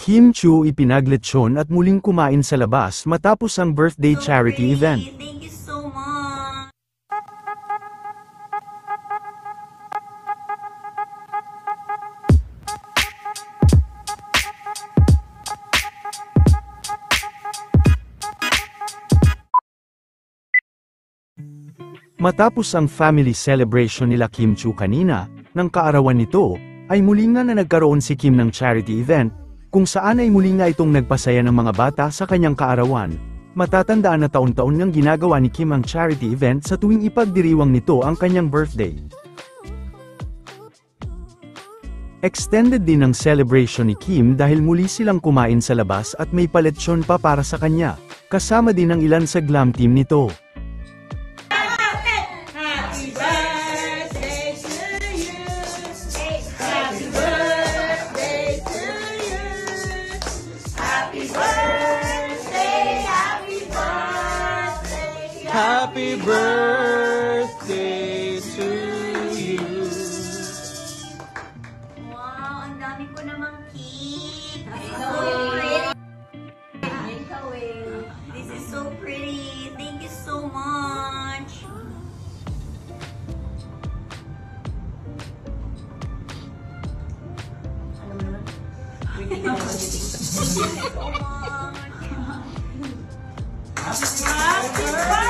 Kim Chiu ipinagletsyon at muling kumain sa labas matapos ang birthday So charity pretty. event. Thank you so much. Matapos ang family celebration nila Kim Chiu kanina, ng kaarawan nito, ay muli nga na nagkaroon si Kim ng charity event, kung saan ay muli nga itong nagpasaya ng mga bata sa kanyang kaarawan. Matatandaan na taon-taon ngang ginagawa ni Kim ang charity event sa tuwing ipagdiriwang nito ang kanyang birthday. Extended din ang celebration ni Kim dahil muli silang kumain sa labas at may paletsyon pa para sa kanya, kasama din ang ilan sa glam team nito. Happy birthday to you. Wow, ang dami ko namang cake. This is so pretty. Thank you so much. Thank you so much. Happy birthday.